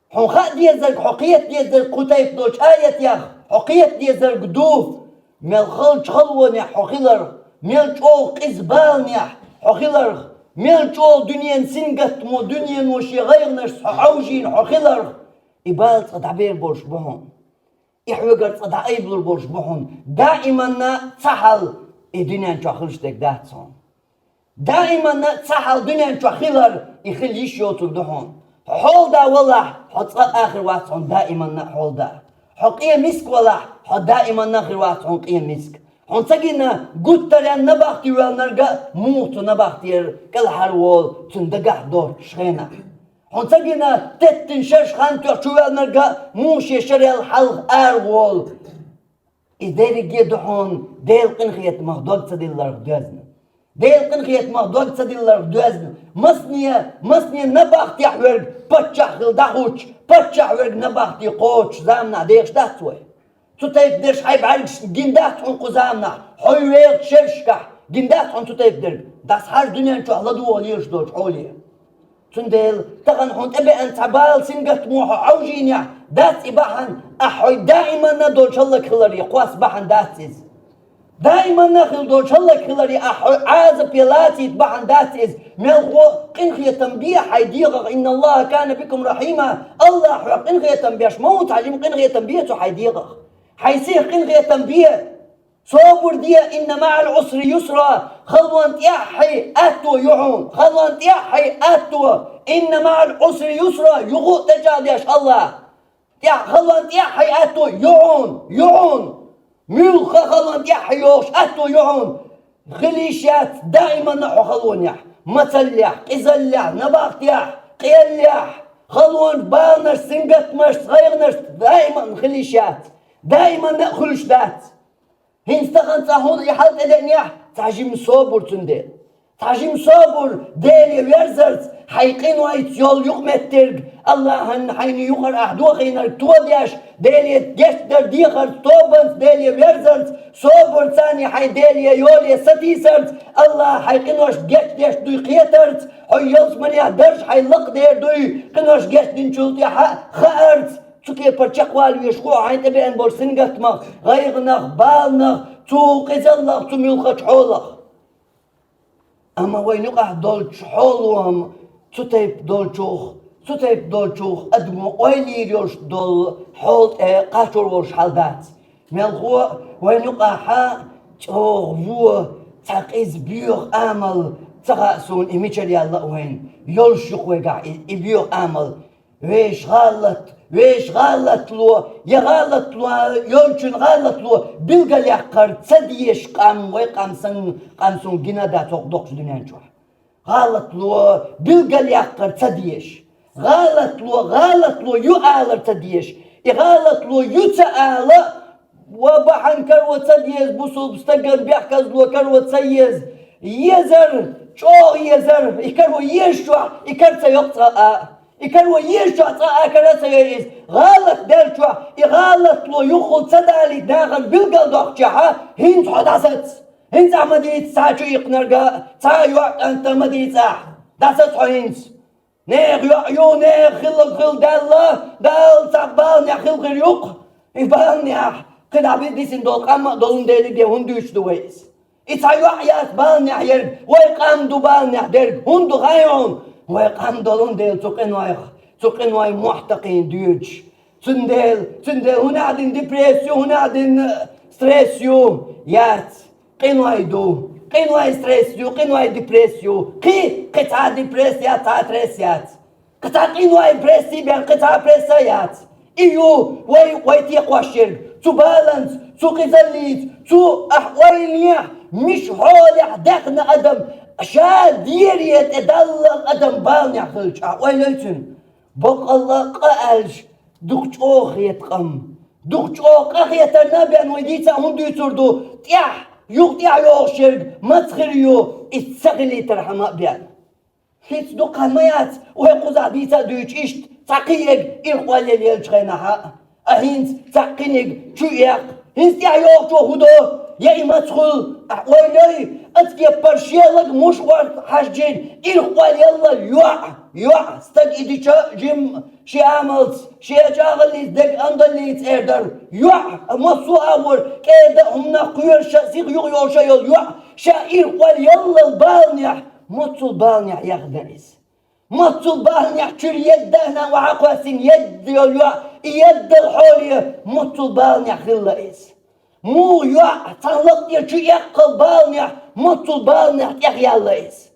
[SPEAKER 1] حنخاء ديزر حقية ديزر قتيف دوش آية يخ حقية ديزر قدوف ميل خلج خلون يح حقيلر ميل جو قزبان يح حقيلر ميل جو دنيا سنقت مو دنيا وشي غير نش عوجين حقيلر إبال صدعبير بورش بهم إحوغر صدع أيبلر بورش بهم دائما تسحل الدنيا نشو خلجتك داتسون دائما تسحل دنيا نشو خيلر يخل يشيوتك دهون حول دا والله حط آخر واتسون دائما حول دا حقية مسك والله حط دائما آخر واتسون قية مسك حن سجينا قلت ترى نبختي والنرجع موت نبختي كل حروال تندقح دور شخينا حن سجينا تتنشش خانتو شو والنرجع موش يشري الحلق أروال إذا جدحون ديل قنخية مهدوك تدلر دوزن ديل قنخية مهدوك تدلر دوزن مسنية نبختي حورج بتشخل دخوش بتشخل نبختي قوش زامنا ديش داتوي تطيب درش حيب عرقش جندات حن قزامنا حيويل شرشكح جندات حن تطيب درج داس هر دنيا نشو أهلدو وليش دوش حوليه تندل تغن حن أبي أن تعبال سنقت موحو عوجينيا دات إباحن أحوي دائما ندول شلك خلري قواس باحن داتيز دائما نخل دول شلك خلري أحوي عازب يلاتي تباحن داتيز ملغو قنخية تنبيه حيديغ إن الله كان بكم رحيما الله حوي قنخية تنبيهش موت عجيم قنخية تنبيه حيديغ حيسيه قنخية تنبيه صبر دي إن مع العسر يسرا خلوان تيحي أتو يعون خلوان تيحي أتو إن مع العسر يسرا يغو تجاديش الله يا خلوان تيحي أتو يعون ملخ خلوان تيحي يوش أتو يعون خليشات دائما نحو خلوان يح مثليح قزليح نباقتيح قيليح خلوان بانش سنقت مش غيرنش دائما خليشات دائما نأخلش دات هنستغن تهون يحلت إدنيح تعجيم صبر تندل تعجيم صبر ديل يرزرت حيقين وايت يول يقمترق الله هن حين يقر أحدو خينر توديش ديل يتجشتر ديخر توبنت ديل يرزرت صبر ثاني حي ديل يول يستيسرت الله حيقين واش جشتش دوي قيترت حي يلسمن يهدرش حي لق دير دوي قنواش جشتن شلتي خأرت تكي برشق والو يشقو عين تبين بورسنقت ما غيغنخ بالنخ تو قزلخ تو ملخ حولخ أما وين يقع دول حولهم تطيب دول شوخ أدمو ويلي يرش دول حول قاشور ورش حالدات ملخو وين يقع حا شوخ فو تقيز بيوخ آمل تغاسون إميشل يالله وين يلشق ويقع إبيوخ آمل ويش غلط لو يغلط لو يلشن غلط لو بلغل يحقر تسديش قام قامسون جنادا تقدقش دنيا نشوح غلط لو بلغل يحقر تسديش غلط لو يؤالر تسديش غلط لو يتآل وبحن كروة تسديش بوصل بستقل بيحكز لو كروة تسيز يزر شو يزر يكرو يشوح يكرت يقطع يكرو يشوح كرت يز غلط دلشوح غلط لو يخل تدالي داخل بالقل دقشها هنت حدثت هنت عمديت ساعة يقنرقا ساعة أنت مديت دست هنت نيغ يو نيغ خل دال تعبان يا خل غير يق يبان يا قد عبيد ديسن دول قام دولن ديلي دي هندوش دويس إتعيو عيات بان يا يرق ويقام دو بان يا درق هندو غيرون ويقام دولن ديل تقن واي محتقين ديوج تندل هنا عدن ديبريسيو هنا عدن ستريسيو يات قين واي ستريسيو قين واي ديبريسيو قطعة ديبريسيات تا تريسيات قطعة قين واي بريسي بين قطعة بريسيات إيو واي تيقوى الشرق تو بالانس تو قزليت تو أحوالي مش حولي داخل أدم شاد ديريت أدلق أدم بالني عخلش أحواليتن بق الله قالش دقشوخ يتقم دقشوخ أخية النبي أن وديتا هندو يتردو تيح يقطع يوغ شرق مدخليو اتسغلي ترحماء بيان هيت دقها ميات ويقوز ديتا دويش إشت تقيق إرقوالي ليلش غينها أهينت تقينيق شويق هنس تيح يوغ شو هدو يا إما تخل ويلي أتكي برشيلك مش ورد حاجين إلقوال يلا يوع ستك إدي جيم شي عملت شي أجاغليت دك أندليت إردر يوع مصو أول كيدا همنا قير شاسيق يغيو شايل يوع شا إلقوال يلا البالنيح مصو البالنيح يغدريس مصو البالنيح تشير يدهنا وعقواسين يد يوع يد الحولية مصو البالنيح خلايس مو يوع تنلق يرشو يقل بالنيح مصو البالنيح يغياليس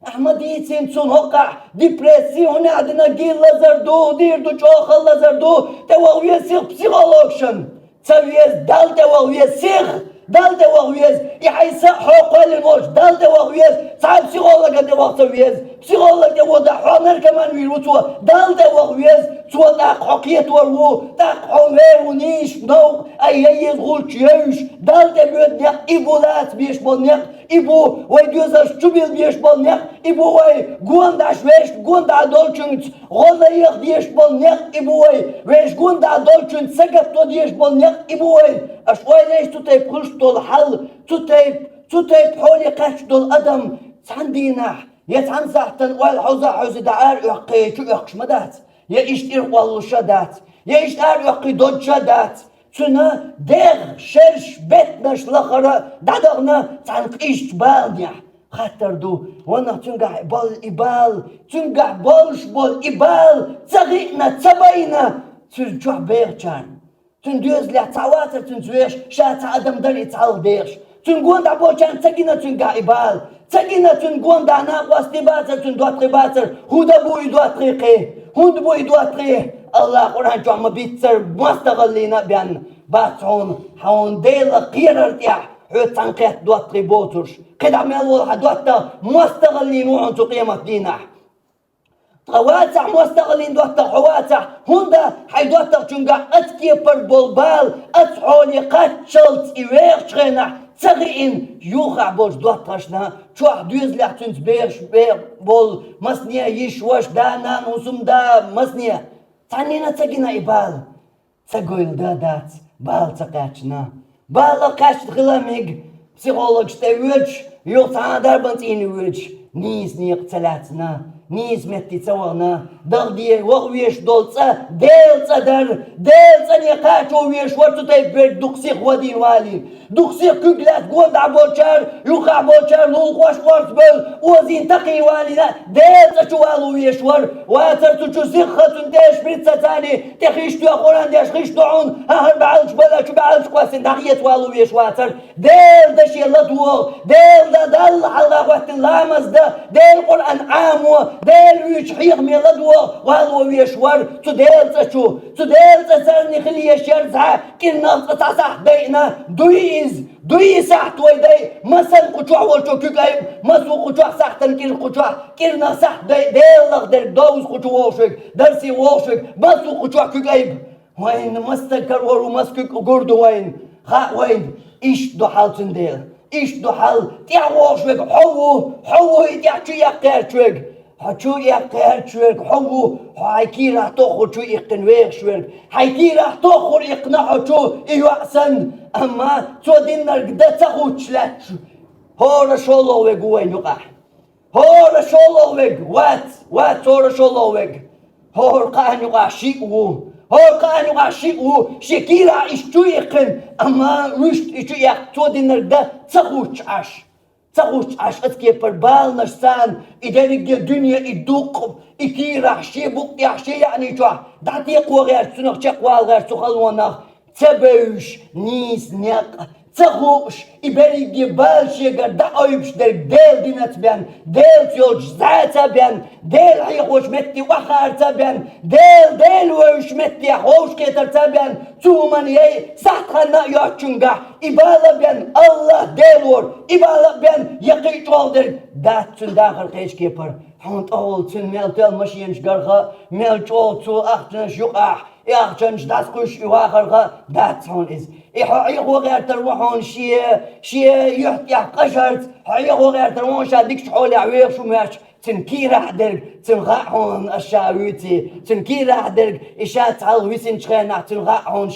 [SPEAKER 1] أحمد يتسين سون هقع ديبرسيون عندنا جيل لازردو ديردو جوخل لازردو تواوية سيخ بسيغولوكشن تسويز دال تواوية سيخ دال تواويز يحيسا حقوق الموش دال تواويز صعب بسيغولوك تواق تواويز بسيغولوك تواق حوامر كمان ويروتوا دال تواويز توا تاق حقية ورو تاق حومير ونيش نوق أي يزغول تيوش دال تبيوت نيق إبولات بيش بول إبو ويدوزاش تبيل بيش بول إبو وي قونداش ويش قوندا دولچنت غلايق ديش بول إبو ويش قوندا دولچنت سقط ديش بول إبو أشوي ليش تتيب خلش دول حل تتيب حولي قاش دول أدم سانديناح يتعن زحتن والحوزة دعار يحقي شو يحقش مدات يشتير والله شدات يشتار يحقي دود شدات تنا دغ شرش بيتناش لخرا دادغنا تنقيش بالنيح خاطر دو وانا تنقع إبال تنقع بولش بول إبال تغيقنا تباينا تنجوع بيرجان تندوز لع تعواتر تنزويش شات عدم دري تعال ديرش تنقون دا بوشان تقينا تنقع إبال تقينا تنقون دا ناقواس تباتر تندوات قباتر هودا بو يدوات طريقه هود بو يدوات طريقه الله قرآن جوا ما بيتسر مستغلينا بيان باتعون حون ديلا قير ارتياح حو تنقيت دوات طريبوترش قد عملوا حدوات مستغلين وعن قيمة ديناح واتع مستغلين دوات حواتع هوندا حيدوات تنقع اتكي بالبال اتحولي قاتشلت إيوير شغينا تغيين يوخع بولش دوات تاشنا شوح دوز لحتنز بير بول مسنيا يشوش دانا نوسم دا مسنيا تعنينا تقينا إبال تقول دادات بال تقاتشنا بال قاشت غلاميق بسيغولوج تاويج يوطعنا داربانت إنويج نيز نيق تلاتنا نيز متي تسوغنا دغدي وغويش دولتا ديلتا ديلتا نيقاتو ويش ورتو تايبير دوكسيق ودين والين دوكسيق كوكلات قوند عبوشار يوقع بوشار نولقواش ورت بل وزين تقي والينا ديلتا شوالو ويش ور واترتو شو سيخة تنديش بريتسا تاني تخيشتو أخوران ديش خيشتو عون ههر بعلش بلا شو بعلش قواسين داقية والو ويش واتر ديل دا شي لدوغ ديل دا دل حلقة وقتن لامز دا ديل قرآن عامو ديل ويش حيق ميلدوغ والو ويش ور تديلتا شو تديلتا سرني خلي يشيرزها كنا تصح دينا دوي ساحت ويدي مسن قطوع والشو كيكايب مسو قطوع ساحتن كير قطوع كيرنا ساحت ديلغ در دوز قطوع وشك درسي وشك مسو قطوع كيكايب وين مستكر ورو مسكك قردو وين خا وين إيش دو حالتن ديل إيش دو حال تيع وشك حوو يتيع يقير شوك حشو يقير شوك حوو حيكي راح تخر شو يقنوير شوك حيكي راح تخر يقنعو شو إيو أحسن أما تو دينا قدا تخوش لاتش هورا شولو ويق وين يقع هورا شولو ويق وات هورا شولو ويق هور قاعن يقع شيء هور قاعن يقع شيء شكيرا إشتو يقن أما وشت إشتو يق تو دينا قدا تخوش عش أتكي بربال نشسان إدارك الدنيا إدوق إكيرا شي بوق يحشي يعني شو دعتي قوة غير سنخ شقوال غير سخلونخ تبوش نيس نيق تخوش إبريجي بالشيغر دعويبش در ديل دينات بيان ديل تيوش زاتا بيان ديل حيخوش متي وخار تبيان ديل وش متي خوش كيتر تبيان تومن يي ساتخنا يوچنگا إبالا بيان الله ديل ور إبالا بيان يقيت والدر دات تن داخل قيش كيبر حونت أول تن ميلتل مشينش غرخا ميلچول تو أختنش يقع ياخشنش داسقش يواخرخا دات هون إز يحيقو غير تروحون شي يحكي قشرت حيقو غير تروحون شاديك شحولي عويق شو ماش تنكيرا درك تنغاحون الشاويتي تنكيرا درك إشات عالويسن شخينا تنغاحون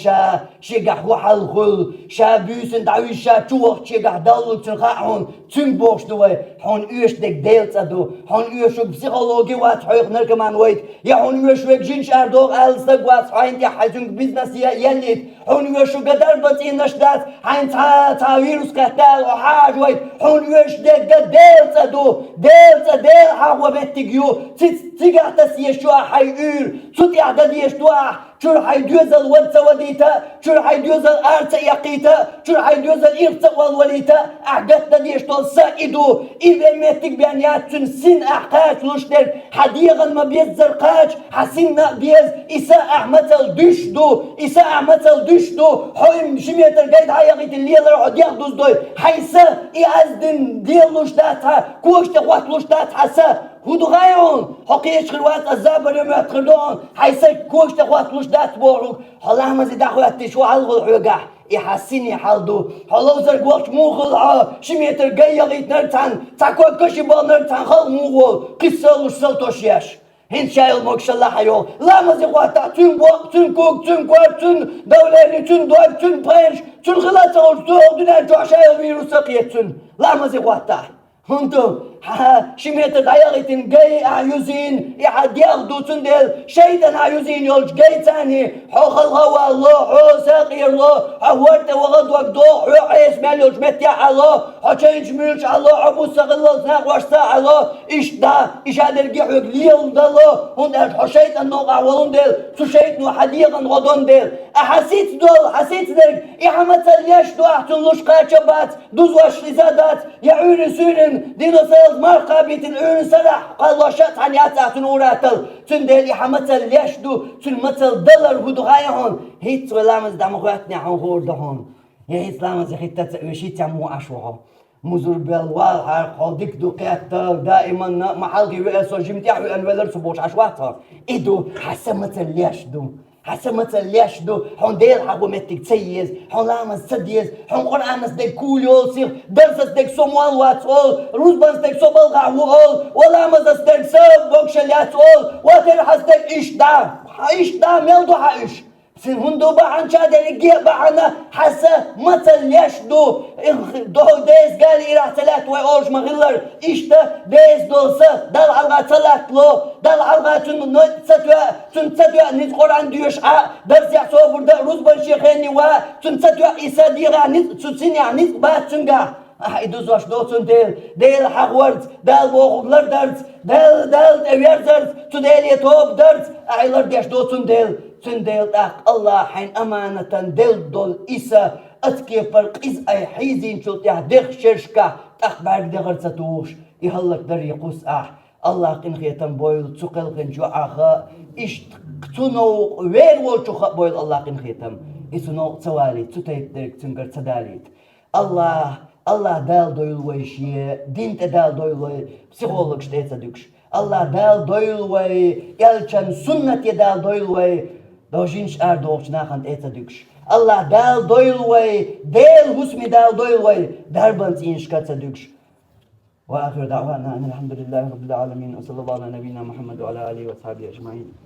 [SPEAKER 1] شيقح وحالغل بيوسن دعوي توخ شيقح دالوك تنغاحون تنبوش دوي حون إيش دك ديلت أدو حون إيش بسيخولوجي وات حيق نركمان ويت يا حون إيش ويك جنش أردوغ ألسك وات حين تي حيجنك بيزنس يليت حون إيش قدر بطين نشدات حين تا فيروس قتال وحاج ويت حون إيش دك ديلت أدو ديل حاجة بتجيو تيجا تسيشوا حيقول صوتي عدد يشتوا شو حيدوزل ودس وديتا شو حيدوزل أرت يقيتا شو حيدوزل إرت والوليتا أحدث ديشتول سائدو إذا متك بيانيات تنسين أحقاش لشتر حديقا ما بيزرقاش حسين بيز إساء أحمتل دشدو إساء أحمتل دشدو حويم شميت القيد حيقيت اللي رعد ياخدوز دوي حيسا إعزدن ديال لشتاتها كوش تقوات لشتاتها سا هدو غايون حقيش خلوات الزابر يوم يتخلون حيسا كوش تقوات لشتات بوروك حالله مزيد أخوات تشو حلغو الحوقاح يحسيني حالدو حلو زرق وقت موغل شميت القيا غيت نرتان تاكوات كشي بال نرتان خل موغل قصة لشسل توشياش هين شايل موكش الله حيو لا مزيد واتا تون بوق تون كوك تون كوار تون دولاري تون دواب تون برينش تون غلاتا ورسول دنا جو شايل فيروس تون لا مزيد واتا هندو شميت العيالتين جاي عيوزين يحد ياخدو تندل شيطان عيوزين يولج جاي تاني حوخ الهوا الله حو ساقي الله حورت وغد وقدو حو عيس مالوش متيع الله حوشينش ميلش الله عبو ساقي ساق واشتا الله إيش دا إيش هذا الجيح يقليل دالله هندل حوشيت النوقع ولندل سوشيت حديقا غدون دل أحسيت دول حسيت ذلك إحمت الياش دو أحتن لش قاتشبات دوزواش لزادات يعون سورن دينوسيل مرقى بيت العون سرح قال الله شات عن ياتع تنوراتل تندل إحمت الياش دو تنمتل دولار هدو غايهون هيت ولامز دمغواتني عن غوردهون يا هيت لامز يخيطت وشيت عمو أشوها مزور بالوال حرق ديك دوقيات دائما محلقي ويأسون جمتيح وأن ولر سبوش عشواتها إدو حسمت الياش دو حسمت الياش دو حون دير حقو متك تسيز حون لامز تسديز حون قرآنس ديك كول يوصير درسس ديك سوموال واتقول روزبانس ديك سوبلغع وقول ولامز ديك سب بوكشليات قول وترحس ديك إيش دا ميلدو حايش سن هندو بعن شادر الجيب بعنا حسا مثل يشدو دو ديس قال إيرا تلات ويقولش مغلر إشتا ديس دوسا دال عالغا تلات لو دال عالغا تنتسدوا نيز قرآن ديوش درس يحسو بردا روزبان شيخيني تنتسدوا إيسا ديغا نيز تسيني نيز بات تنغا إدوز واش دوتون ديل حقورت دال بوغلر درت دال اوير درت تديل يتوب درت أعيلر ديش دوتون تندل داق الله حين أمانة دل دول إسا أتكي فرق إز أي حيزين شلت يهدخ شرشكا تخبرك دغر ستوش يهلك در يقوس الله قن خيتن بويل تسقل قن جوعاخا إش كتنو وير والشوخ بويل الله قن خيتن إسنو سوالي تتيت درك تنقر تداليت الله دال دويل ويشي دين تدال دويل وي بسيخولوك شتيتا دوكش الله دال دويل وي يلچن سنة يدال دويل وي دوجينش دوغش ناخند ايتا دوكش الله دال دويل وي ديل هسمي دال دويل وي دربنت إنش كاتsa دوكش وآخر دعوانا أن الحمد لله رب العالمين وصلى الله على نبينا محمد وعلى آله وصحبه أجمعين.